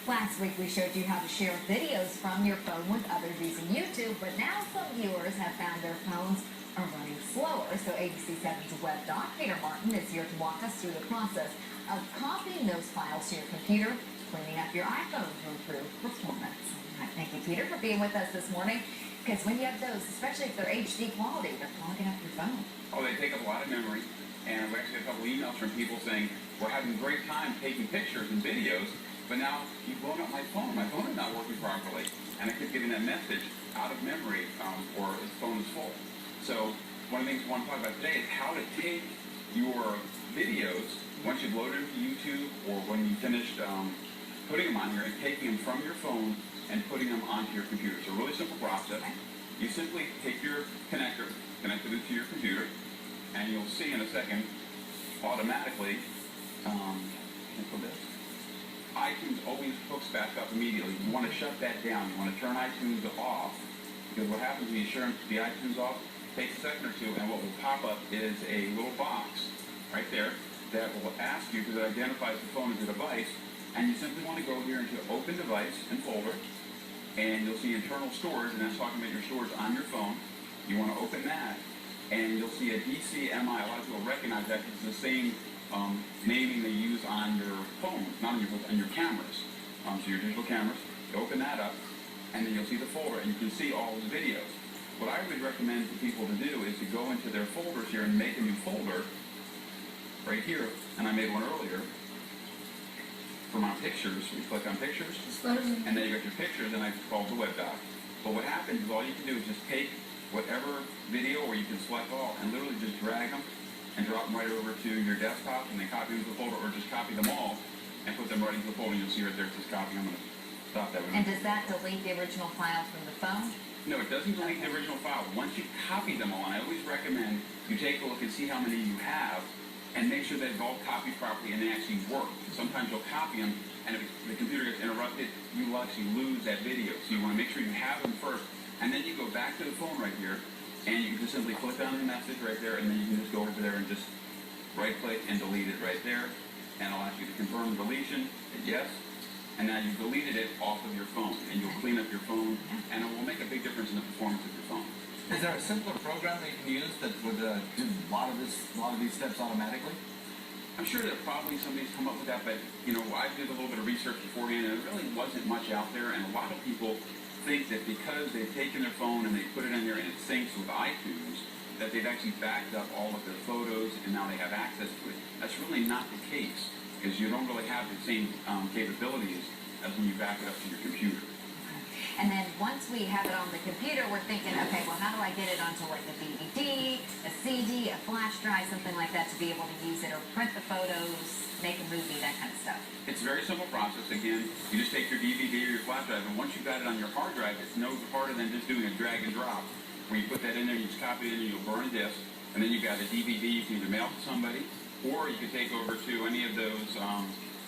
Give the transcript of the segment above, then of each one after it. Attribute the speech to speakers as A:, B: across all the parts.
A: Last week we showed you how to share videos from your phone with others using YouTube, but now some viewers have found their phones are running slower. So ABC7's WebDoc, Peter Martin, is here to walk us through the process of copying those files to your computer, cleaning up your iPhone to improve performance. All right, thank you, Peter, for being with us this morning. Because when you have those, especially if they're HD quality, they're clogging up your phone.
B: Oh, they take up a lot of memory. And we actually had a couple emails from people saying, we're having a great time taking pictures and videos, but now you've blown up my phone. My phone is not working properly. And I kept getting that message out of memory, or the phone is full. So one of the things we want to talk about today is how to take your videos, once you've loaded them to YouTube, or when you finished putting them on here, and taking them from your phone and putting them onto your computer. So a really simple process. You simply take your connector, connect it to your computer, and you'll see in a second, automatically, cancel this. iTunes always hooks back up immediately. You want to shut that down. You want to turn iTunes off, because what happens when you turn the iTunes off, it takes a second or two, and what will pop up is a little box right there that will ask you, because it identifies the phone as a device, and you simply want to go here into Open Device and Folder, and you'll see Internal Storage, and that's talking about your storage on your phone. You want to open that, and you'll see a DCMI. A lot of people recognize that because it's the same naming they use on your phones, not on your phones, on your cameras. So your digital cameras, you open that up, and then you'll see the folder, and you can see all the videos. What I would recommend for people to do is to go into their folders here and make a new folder right here, and I made one earlier for my pictures. You click on pictures, and then you got your pictures, and I call it the WebDoc. But what happens is all you can do is just take whatever video, or you can select all, and literally just drag them and drop them right over to your desktop, and then copy them to the folder, or just copy them all and put them right into the folder. You'll see right there it says copy. I'm going to stop that.
A: And does that delete the original file from the phone?
B: No, it doesn't delete the original file. Once you copy them all, and I always recommend you take a look and see how many you have, and make sure they've all copied properly and they actually work. Sometimes you'll copy them, and if the computer gets interrupted, you will actually lose that video. So you want to make sure you have them first, and then you go back to the phone right here, and you can just simply click on the message right there, and then you can just go over there and just right-click and delete it right there, and it'll ask you to confirm deletion, hit yes, and now you've deleted it off of your phone, and you'll clean up your phone, and it will make a big difference in the performance of your phone.
C: Is there a simpler program that you can use that would do a lot of these steps automatically?
B: I'm sure that probably somebody's come up with that, but you know, I did a little bit of research beforehand, and there really wasn't much out there, and a lot of people think that because they've taken their phone and they put it in there and it syncs with iTunes, that they've actually backed up all of their photos and now they have access to it. That's really not the case, because you don't really have the same capabilities as when you back it up to your computer.
A: And then once we have it on the computer, we're thinking, okay, well, how do I get it onto like a DVD, a CD, a flash drive, something like that to be able to use it, or print the photos, make a movie, that kind of stuff?
B: It's a very simple process. Again, you just take your DVD or your flash drive, and once you've got it on your hard drive, it's no harder than just doing a drag and drop, where you put that in there, you just copy it in, and you'll burn a disk, and then you've got a DVD you can either mail to somebody, or you can take over to any of those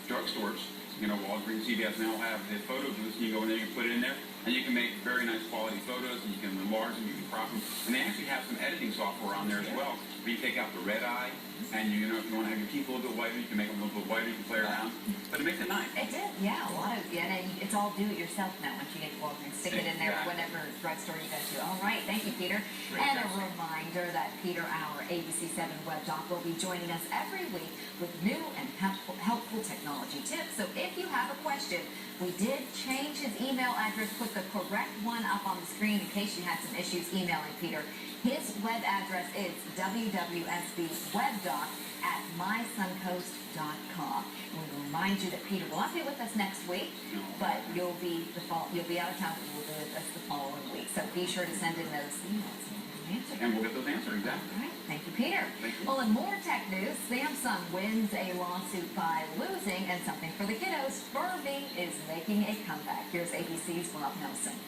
B: drugstores. You know, Walgreens, CVS now have the photo booths. You can go in there, you can put it in there, and you can make very nice quality photos, and you can enlarge them, you can crop them. And they actually have some editing software on there as well, where you take out the red eye, and you know, if you want to have your teeth a little bit whiter, you can make them a little bit whiter, you can play around. But it makes it nice.
A: It did, yeah, a lot of, yeah, and it's all do-it-yourself now once you get to Walgreens. Stick it in there, whatever drugstore you go to. All right, thank you, Peter. And a reminder that Peter, our ABC7 WebDoc, will be joining us every week with new and helpful technology tips. So if you have a question, we did change his email address, put the correct one up on the screen in case you had some issues emailing Peter. His web address is www.sbwebdoc@mysuncoast.com. And we will remind you that Peter will not be with us next week, but you'll be out of town, but we'll be with us the following week. So be sure to send in those emails.
B: And we'll get those answered, exactly.
A: All right. Thank you, Peter.
B: Thank you.
A: Well, in more tech news, Samsung wins a lawsuit by losing, and something for the kiddos. Furby is making a comeback. Here's ABC's Bob Nelson.